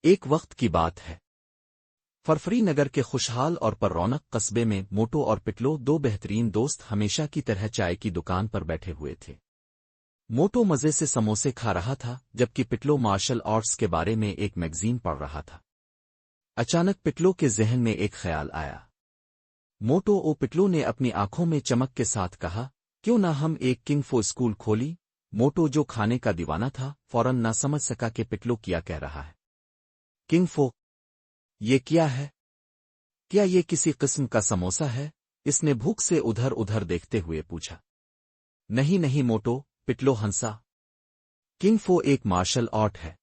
ایک وقت کی بات ہے۔ فرفری نگر کے خوشحال اور پر رونق قصبے میں موٹو اور پٹلو دو بہترین دوست ہمیشہ کی طرح چائے کی دکان پر بیٹھے ہوئے تھے۔ موٹو مزے سے سموسے کھا رہا تھا جبکہ پٹلو مارشل آرٹس کے بارے میں ایک میگزین پڑھ رہا تھا۔ اچانک پٹلو کے ذہن میں ایک خیال آیا۔ موٹو او پٹلو نے اپنی آنکھوں میں چمک کے ساتھ کہا، کیوں نہ ہم ایک کنگ فو اسکول کھولی؟ موٹو جو کھانے کا دیوانہ تھا فوراً نہ سمجھ سکا کہ پٹلو کیا کہہ رہا ہے۔ کنگ فو؟ یہ کیا ہے؟ کیا یہ کسی قسم کا سموسا ہے؟ اس نے بھوک سے ادھر ادھر دیکھتے ہوئے پوچھا۔ نہیں نہیں موٹو، پٹلو ہنسا۔ کنگ فو ایک مارشل آرٹ ہے۔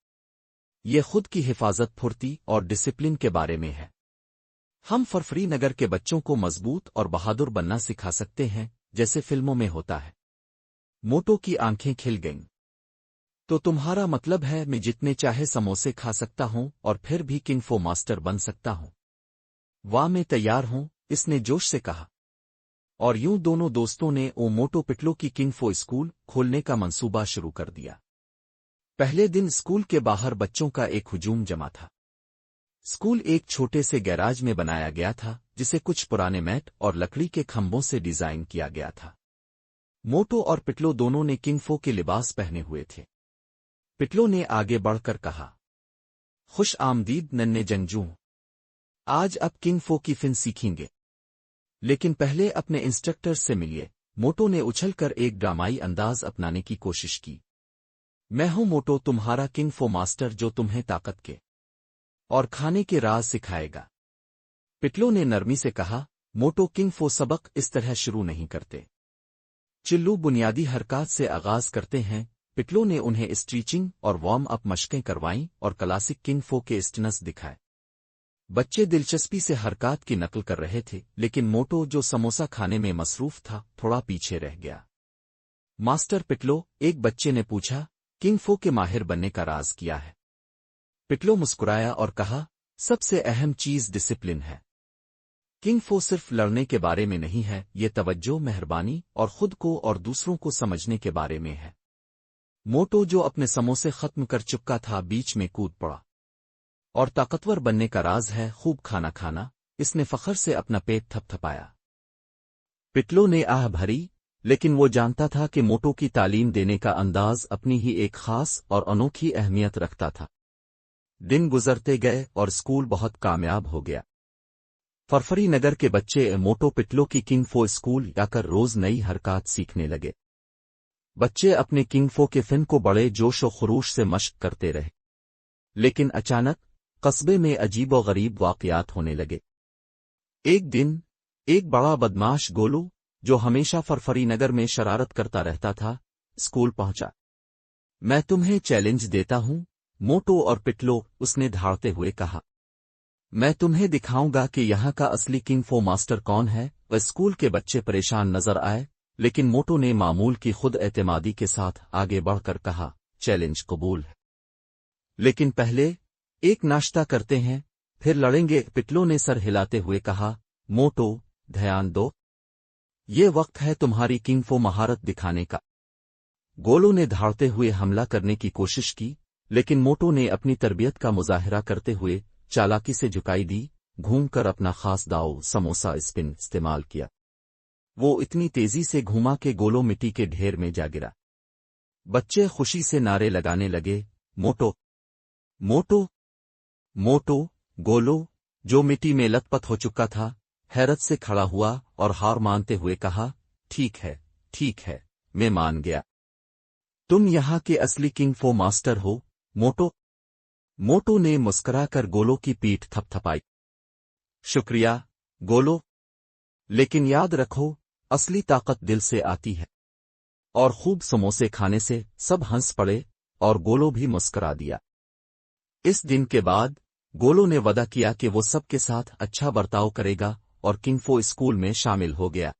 یہ خود کی حفاظت، پھرتی اور ڈسپلن کے بارے میں ہے۔ ہم فرفری نگر کے بچوں کو مضبوط اور بہادر بننا سکھا سکتے ہیں جیسے فلموں میں ہوتا ہے۔ موٹو کی آنکھیں کھل گئیں۔ تو تمہارا مطلب ہے میں جتنے چاہے سموسے کھا سکتا ہوں اور پھر بھی کنگ فو ماسٹر بن سکتا ہوں؟ واہ، میں تیار ہوں، اس نے جوش سے کہا۔ اور یوں دونوں دوستوں نے او موٹو پٹلو کی کنگ فو اسکول کھولنے کا منصوبہ شروع کر دیا۔ پہلے دن اسکول کے باہر بچوں کا ایک ہجوم جمع تھا۔ اسکول ایک چھوٹے سے گیراج میں بنایا گیا تھا جسے کچھ پرانے میٹ اور لکڑی کے کھمبوں سے ڈیزائن کیا گیا تھا۔ موٹو اور پٹلو دونوں نے کنگ فو کے لباس پہنے ہوئے تھے۔ پٹلو نے آگے بڑھ کر کہا، خوش آمدید ننھے جنگجو، آج اب کنگ فو کی فن سیکھیں گے، لیکن پہلے اپنے انسٹرکٹر سے ملیے۔ موٹو نے اچھل کر ایک ڈرامائی انداز اپنانے کی کوشش کی۔ میں ہوں موٹو، تمہارا کنگ فو ماسٹر، جو تمہیں طاقت کے اور کھانے کے راز سکھائے گا۔ پٹلو نے نرمی سے کہا، موٹو، کنگ فو سبق اس طرح شروع نہیں کرتے۔ چلو بنیادی حرکات سے آغاز کرتے ہیں۔ پٹلو نے انہیں اسٹریچنگ اور وارم اپ مشقیں کروائیں اور کلاسک کنگ فو کے اسٹنس دکھائے۔ بچے دلچسپی سے حرکات کی نقل کر رہے تھے، لیکن موٹو جو سموسا کھانے میں مصروف تھا تھوڑا پیچھے رہ گیا۔ ماسٹر پٹلو، ایک بچے نے پوچھا، کنگ فو کے ماہر بننے کا راز کیا ہے؟ پٹلو مسکرایا اور کہا، سب سے اہم چیز ڈسپلن ہے۔ کنگ فو صرف لڑنے کے بارے میں نہیں ہے، یہ توجہ، مہربانی اور خود کو اور دوسروں کو سمجھنے کے بارے میں ہے۔ موٹو جو اپنے سموسے ختم کر چکا تھا بیچ میں کود پڑا۔ اور طاقتور بننے کا راز ہے خوب کھانا کھانا، اس نے فخر سے اپنا پیٹ تھپ تھپایا۔ پٹلو نے آہ بھری، لیکن وہ جانتا تھا کہ موٹو کی تعلیم دینے کا انداز اپنی ہی ایک خاص اور انوکھی اہمیت رکھتا تھا۔ دن گزرتے گئے اور اسکول بہت کامیاب ہو گیا۔ فرفری نگر کے بچے موٹو پٹلو کی کنگ فو اسکول جا کر روز نئی حرکات سیکھنے لگے۔ بچے اپنے کنگ فو کے فن کو بڑے جوش و خروش سے مشق کرتے رہے، لیکن اچانک قصبے میں عجیب و غریب واقعات ہونے لگے۔ ایک دن ایک بڑا بدماش گولو جو ہمیشہ فرفری نگر میں شرارت کرتا رہتا تھا اسکول پہنچا۔ میں تمہیں چیلنج دیتا ہوں موٹو اور پٹلو، اس نے دھاڑتے ہوئے کہا۔ میں تمہیں دکھاؤں گا کہ یہاں کا اصلی کنگ فو ماسٹر کون ہے۔ وہ اسکول کے بچے پریشان نظر آئے، لیکن موٹو نے معمول کی خود اعتمادی کے ساتھ آگے بڑھ کر کہا، چیلنج قبول ہے، لیکن پہلے ایک ناشتہ کرتے ہیں، پھر لڑیں گے۔ پٹلو نے سر ہلاتے ہوئے کہا، موٹو دھیان دو، یہ وقت ہے تمہاری کنگ فو مہارت دکھانے کا۔ گولو نے دھاڑتے ہوئے حملہ کرنے کی کوشش کی، لیکن موٹو نے اپنی تربیت کا مظاہرہ کرتے ہوئے چالاکی سے جھکائی دی، گھوم کر اپنا خاص داؤ سموسا اسپن استعمال کیا۔ وہ اتنی تیزی سے گھوما کہ گولو مٹی کے ڈھیر میں جا گرا۔ بچے خوشی سے نعرے لگانے لگے، موٹو موٹو موٹو۔ گولو جو مٹی میں لت پت ہو چکا تھا حیرت سے کھڑا ہوا اور ہار مانتے ہوئے کہا، ٹھیک ہے، میں مان گیا، تم یہاں کے اصلی کنگ فو ماسٹر ہو موٹو۔ موٹو نے مسکرا کر گولو کی پیٹھ تھپ تھپائی۔ شکریہ گولو، لیکن یاد رکھو اصلی طاقت دل سے آتی ہے۔ اور خوب سموسے کھانے سے سب ہنس پڑے اور گولو بھی مسکرا دیا۔ اس دن کے بعد گولو نے وعدہ کیا کہ وہ سب کے ساتھ اچھا برتاؤ کرے گا اور کنگ فو اسکول میں شامل ہو گیا۔